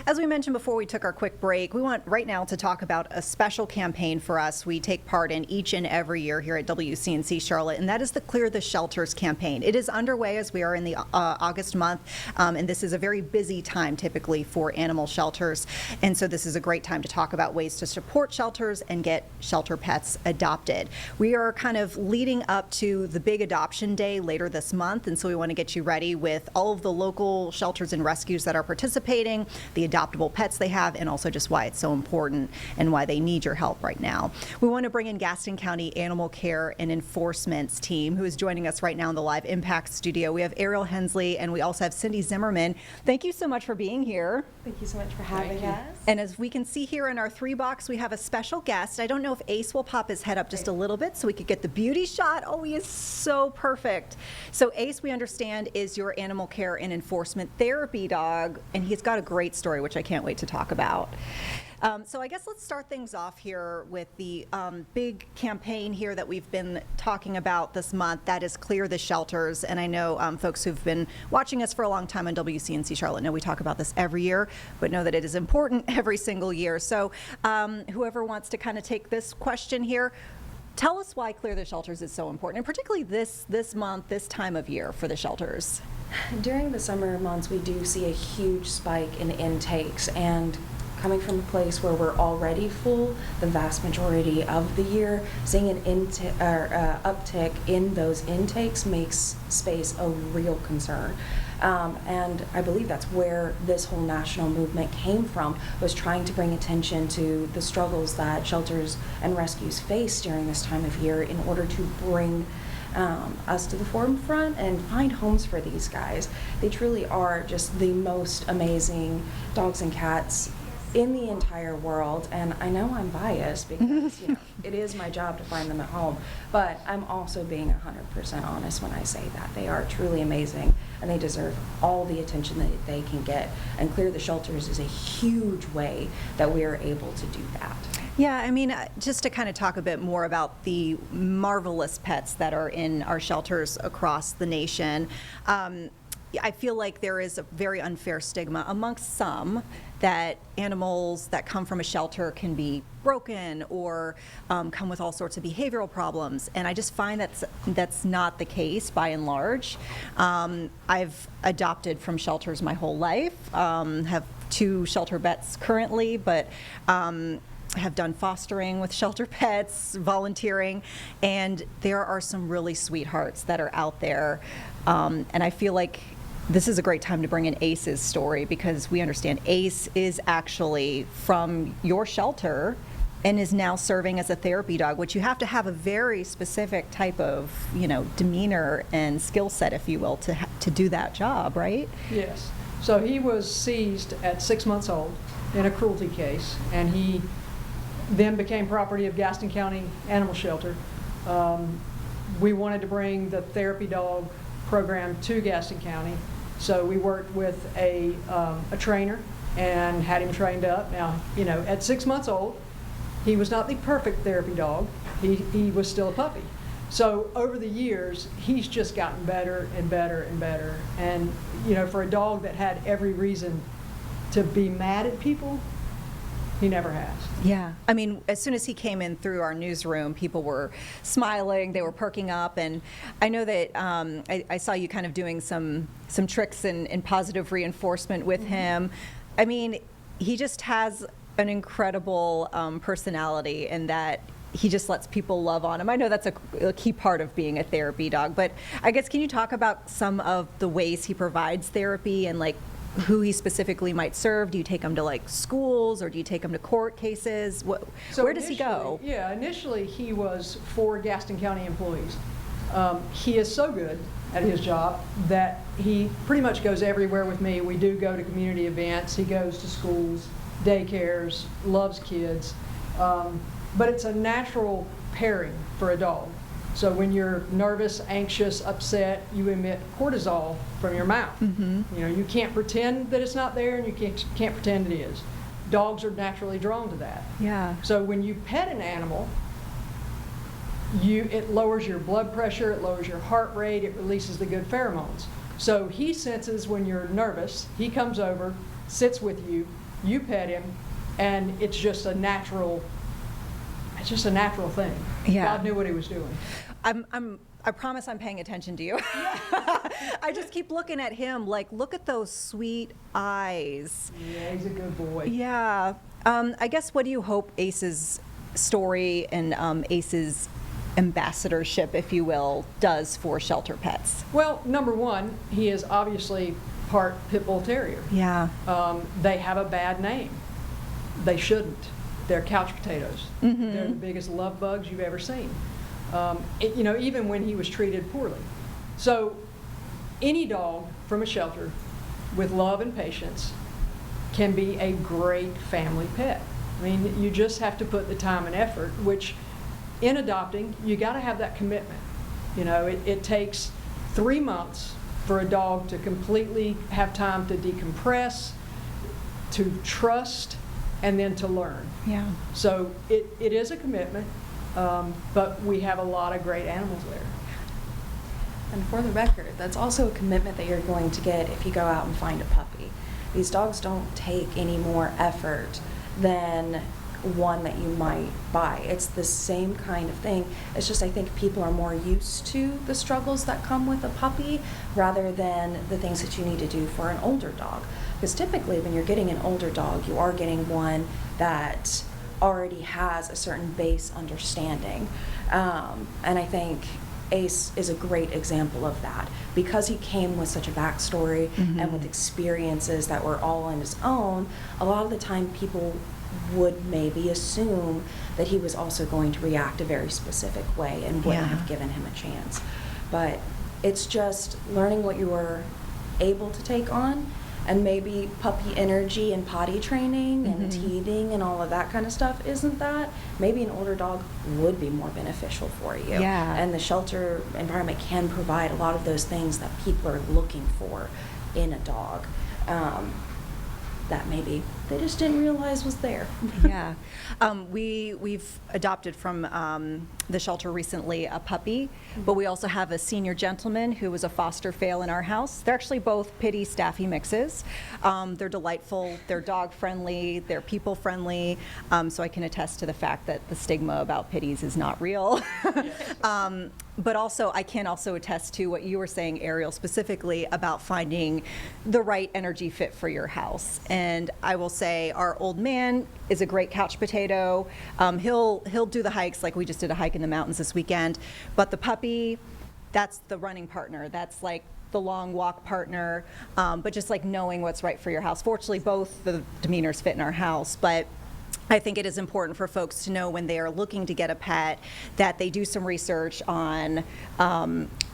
As we mentioned before we took our quick break, we want right now to talk about a special campaign for us we take part in each and every year here at WCNC Charlotte, and that is the Clear the Shelters campaign. It is underway as we are in the August month, and this is a very busy time typically for animal shelters, and so this is a great time to talk about ways to support shelters and get shelter pets adopted. We are kind of leading up to the big adoption day later this month, and so we want to get you ready with all of the local shelters and rescues that are participating, the adoptable pets they have, and also just why it's so important and why they need your help right now. We want to bring in Gaston County Animal Care and Enforcement's team, who is joining us right now in the Live Impact studio. We have Ariel Hensley and we also have Cindy Zimmerman. Thank you so much for being here. Thank you so much for having us. And as we can see here in our 3-box, we have a special guest. I don't know if Ace will pop his head up just a little bit so we could get the beauty shot. Oh, he is so perfect. So Ace, we understand, is your animal care and enforcement therapy dog, and he's got a great story, which I can't wait to talk about. So I guess let's start things off here with the big campaign here that we've been talking about this month, that is Clear the Shelters. And I know folks who've been watching us for a long time on WCNC Charlotte know we talk about this every year, but know that it is important every single year. So whoever wants to kind of take this question here, tell us why Clear the Shelters is so important, and particularly this month, this time of year for the shelters. During the summer months, we do see a huge spike in intakes, and coming from a place where we're already full the vast majority of the year, seeing an uptick in those intakes makes space a real concern. And I believe that's where this whole national movement came from, was trying to bring attention to the struggles that shelters and rescues face during this time of year in order to bring us to the forefront and find homes for these guys. They truly are just the most amazing dogs and cats in the entire world, and I know I'm biased because it is my job to find them at home, but I'm also being 100% honest when I say that. They are truly amazing and they deserve all the attention that they can get, and Clear the Shelters is a huge way that we are able to do that. Yeah, I mean, just to kind of talk a bit more about the marvelous pets that are in our shelters across the nation. I feel like there is a very unfair stigma amongst some that animals that come from a shelter can be broken or come with all sorts of behavioral problems, and I just find that's not the case by and large. I've adopted from shelters my whole life, have 2 shelter vets currently, but have done fostering with shelter pets, volunteering, and there are some really sweethearts that are out there, and I feel like this is a great time to bring in Ace's story, because we understand Ace is actually from your shelter and is now serving as a therapy dog, which you have to have a very specific type of, demeanor and skill set, if you will, to do that job, right? Yes. So he was seized at 6 months old in a cruelty case, and he then became property of Gaston County Animal Shelter. We wanted to bring the therapy dog program to Gaston County, so we worked with a trainer and had him trained up. Now, at 6 months old, he was not the perfect therapy dog. He was still a puppy. So over the years, he's just gotten better and better and better. And for a dog that had every reason to be mad at people, he never has. Yeah. I mean, as soon as he came in through our newsroom, people were smiling, they were perking up, and I know that I saw you kind of doing some tricks and positive reinforcement with him. I mean, he just has an incredible personality, in that he just lets people love on him. I know that's a key part of being a therapy dog, but I guess can you talk about some of the ways he provides therapy and who he specifically might serve? Do you take him to schools, or do you take him to court cases? Where does he go? Yeah, initially he was for Gaston County employees. He is so good at his job that he pretty much goes everywhere with me. We do go to community events. He goes to schools, daycares, loves kids. But it's a natural pairing for a dog. So when you're nervous, anxious, upset, you emit cortisol from your mouth. You can't pretend that it's not there, and you can't pretend it is. Dogs are naturally drawn to that. Yeah. So when you pet an animal, it lowers your blood pressure, it lowers your heart rate, it releases the good pheromones. So he senses when you're nervous, he comes over, sits with you, you pet him, and it's just a natural thing. Yeah. God knew what he was doing. I promise I'm paying attention to you. I just keep looking at him like, look at those sweet eyes. Yeah, he's a good boy. Yeah. I guess, what do you hope Ace's story and Ace's ambassadorship, if you will, does for shelter pets? Well, number one, he is obviously part pit bull terrier. Yeah. They have a bad name. They shouldn't. They're couch potatoes. Mm-hmm. They're the biggest love bugs you've ever seen. Even when he was treated poorly. So any dog from a shelter with love and patience can be a great family pet. I mean, you just have to put the time and effort, which in adopting, you got to have that commitment. It takes 3 months for a dog to completely have time to decompress, to trust, and then to learn. Yeah. So it is a commitment, but we have a lot of great animals there. And for the record, that's also a commitment that you're going to get if you go out and find a puppy. These dogs don't take any more effort than one that you might buy. It's the same kind of thing. It's just, I think people are more used to the struggles that come with a puppy rather than the things that you need to do for an older dog. Because typically when you're getting an older dog, you are getting one that already has a certain base understanding. And I think Ace is a great example of that. Because he came with such a backstory and with experiences that were all on his own, a lot of the time people would maybe assume that he was also going to react a very specific way and wouldn't have given him a chance. But it's just learning what you were able to take on, and maybe puppy energy and potty training and teething and all of that kind of stuff isn't that. Maybe an older dog would be more beneficial for you. Yeah. And the shelter environment can provide a lot of those things that people are looking for in a dog. That maybe they just didn't realize was there. Yeah. We've adopted from the shelter recently a puppy, but we also have a senior gentleman who was a foster fail in our house. They're actually both pitty staffy mixes. They're delightful, they're dog friendly, they're people friendly, so I can attest to the fact that the stigma about pitties is not real. But also, I can also attest to what you were saying, Ariel, specifically about finding the right energy fit for your house. And I will say our old man is a great couch potato. He'll do the hikes, like we just did a hike in the mountains this weekend. But the puppy, that's the running partner. That's like the long walk partner. But just like knowing what's right for your house. Fortunately, both the demeanors fit in our house, but I think it is important for folks to know when they are looking to get a pet that they do some research on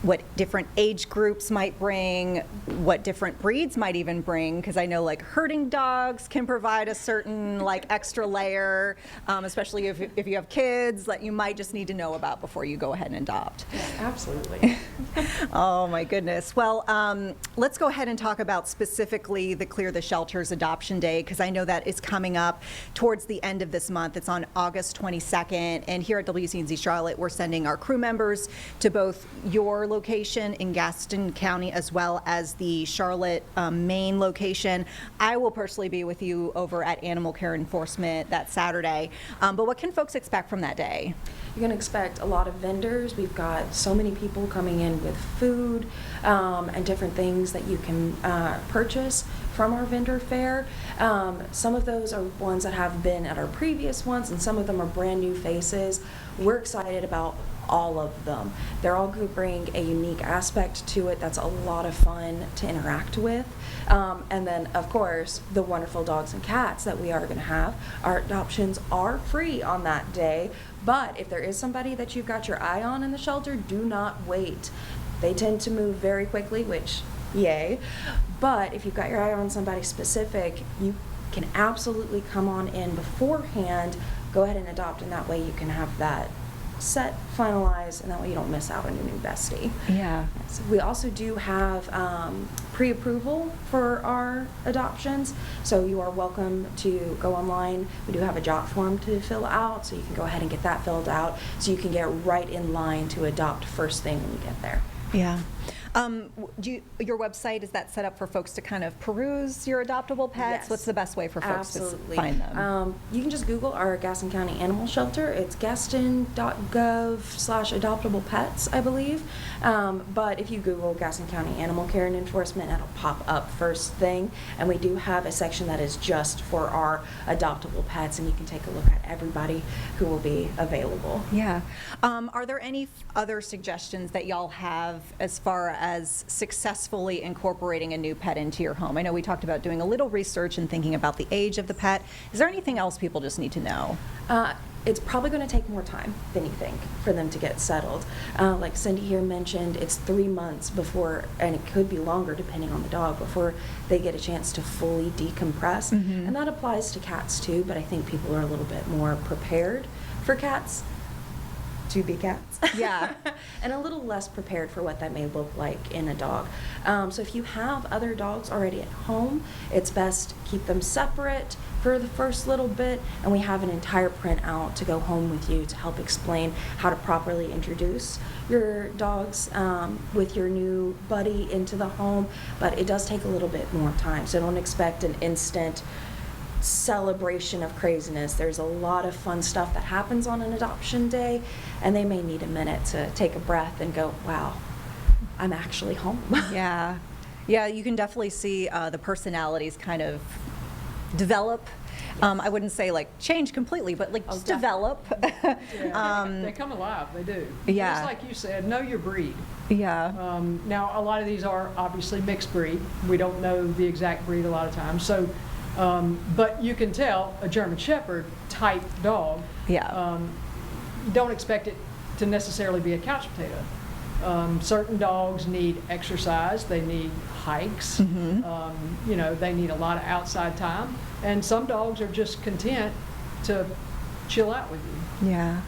what different age groups might bring, what different breeds might even bring, because I know like herding dogs can provide a certain like extra layer, especially if you have kids that you might just need to know about before you go ahead and adopt. Yes, absolutely. Oh my goodness. Well, let's go ahead and talk about specifically the Clear the Shelters Adoption Day, because I know that is coming up towards the end of this month. It's on August 22nd, and here at WCNZ Charlotte, we're sending our crew members to both your location in Gaston County as well as the Charlotte, Maine location. I will personally be with you over at Animal Care Enforcement that Saturday. But what can folks expect from that day? You're going to expect a lot of vendors. We've got so many people coming in with food and different things that you can purchase from our vendor fair. Some of those are ones that have been at our previous ones, and some of them are brand new faces. We're excited about all of them. They're all going to bring a unique aspect to it that's a lot of fun to interact with. And then, of course, the wonderful dogs and cats that we are going to have. Our adoptions are free on that day, but if there is somebody that you've got your eye on in the shelter, do not wait. They tend to move very quickly, which, yay. But if you've got your eye on somebody specific, you can absolutely come on in beforehand, go ahead and adopt, and that way you can have that set, finalized, and that way you don't miss out on your new bestie. Yeah. So we also do have pre-approval for our adoptions, so you are welcome to go online. We do have a job form to fill out, so you can go ahead and get that filled out so you can get right in line to adopt first thing when you get there. Yeah. Your website, is that set up for folks to kind of peruse your adoptable pets? Yes. What's the best way for folks Absolutely. to find them? You can just Google our Gaston County Animal Shelter. It's gaston.gov/adoptable pets, I believe. But if you Google Gaston County Animal Care and Enforcement, it'll pop up first thing. And we do have a section that is just for our adoptable pets, and you can take a look at everybody who will be available. Yeah. Are there any other suggestions that y'all have as far as successfully incorporating a new pet into your home? I know we talked about doing a little research and thinking about the age of the pet. Is there anything else people just need to know? It's probably going to take more time than you think for them to get settled. Like Cindy here mentioned, it's 3 months before, and it could be longer depending on the dog, before they get a chance to fully decompress. Mm-hmm. And that applies to cats too, but I think people are a little bit more prepared for cats to be cats. Yeah. And a little less prepared for what that may look like in a dog. So if you have other dogs already at home, it's best keep them separate for the first little bit, and we have an entire printout to go home with you to help explain how to properly introduce your dogs with your new buddy into the home. But it does take a little bit more time, so don't expect an instant celebration of craziness. There's a lot of fun stuff that happens on an adoption day, and they may need a minute to take a breath and go, wow, I'm actually home. Yeah. Yeah, you can definitely see the personalities kind of develop. I wouldn't say like change completely, but like just develop. They come alive, they do. Yeah. Just like you said, know your breed. Yeah. Now, a lot of these are obviously mixed breed. We don't know the exact breed a lot of times. So, but you can tell a German Shepherd type dog. Yeah. You don't expect it to necessarily be a couch potato. Certain dogs need exercise, they need hikes, Mm-hmm. They need a lot of outside time, and some dogs are just content to chill out with you. Yeah.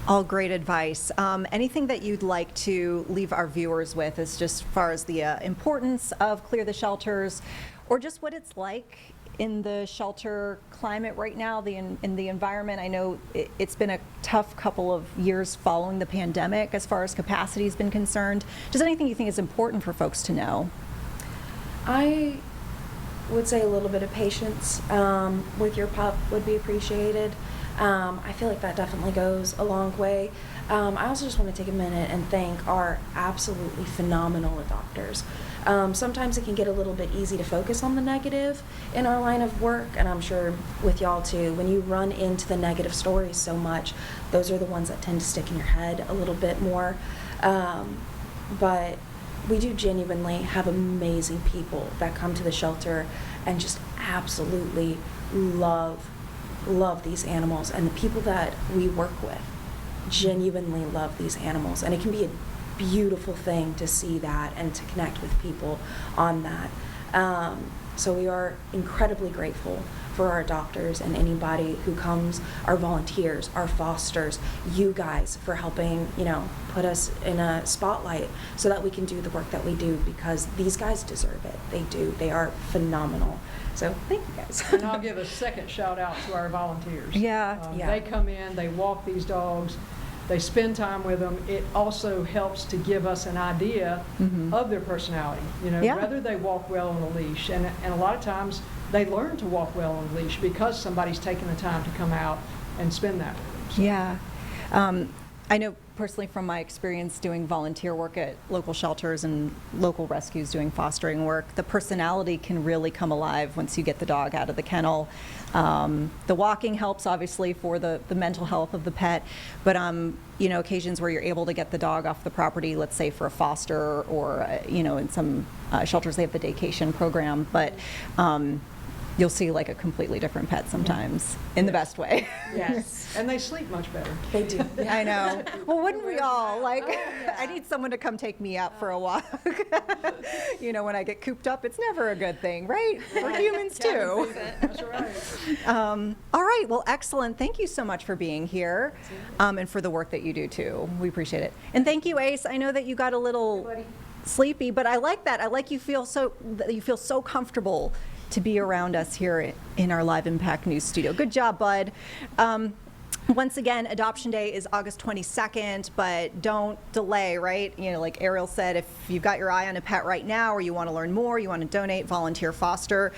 All great advice. Anything that you'd like to leave our viewers with as just far as the importance of Clear the Shelters, or just what it's like in the shelter climate right now, in the environment? I know it's been a tough couple of years following the pandemic as far as capacity has been concerned. Just anything you think is important for folks to know? I would say a little bit of patience with your pup would be appreciated. I feel like that definitely goes a long way. I also just want to take a minute and thank our absolutely phenomenal adopters. Sometimes it can get a little bit easy to focus on the negative in our line of work, and I'm sure with y'all too. When you run into the negative stories so much, those are the ones that tend to stick in your head a little bit more. But we do genuinely have amazing people that come to the shelter and just absolutely love these animals, and the people that we work with genuinely love these animals, and it can be a beautiful thing to see that and to connect with people on that. So we are incredibly grateful for our adopters and anybody who comes, our volunteers, our fosters, you guys for helping, put us in a spotlight so that we can do the work that we do, because these guys deserve it. They do. They are phenomenal. So thank you guys. And I'll give a second shout out to our volunteers. Yeah. They come in, they walk these dogs, they spend time with them. It also helps to give us an idea of their personality, Yeah. whether they walk well on a leash. And a lot of times they learn to walk well on a leash because somebody's taken the time to come out and spend that with them. So. Yeah. I know personally from my experience doing volunteer work at local shelters and local rescues doing fostering work, the personality can really come alive once you get the dog out of the kennel. The walking helps obviously for the mental health of the pet, but occasions where you're able to get the dog off the property, let's say for a foster or in some shelters they have the daycation program, but you'll see like a completely different pet sometimes in the best way. Yes. And they sleep much better. They do. I know. Well, wouldn't we all? Like, I need someone to come take me out for a walk. When I get cooped up, it's never a good thing, right? For humans too. That's right. All right. Well, excellent. Thank you so much for being here, and for the work that you do too. We appreciate it. And thank you, Ace. I know that you got a little sleepy, but I like that. I like you feel so comfortable to be around us here in our Live Impact News studio. Good job, bud. Once again, Adoption Day is August 22nd, but don't delay, right? You know, like Ariel said, if you've got your eye on a pet right now, or you want to learn more, you want to donate, volunteer, foster,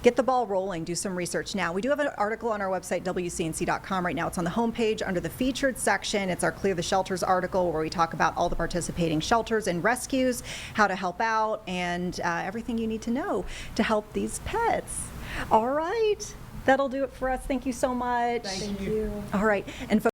get the ball rolling, do some research now. We do have an article on our website, wcnc.com right now. It's on the homepage under the featured section. It's our Clear the Shelters article where we talk about all the participating shelters and rescues, how to help out, and everything you need to know to help these pets. All right. That'll do it for us. Thank you so much. Thank Thank you. you. All right. And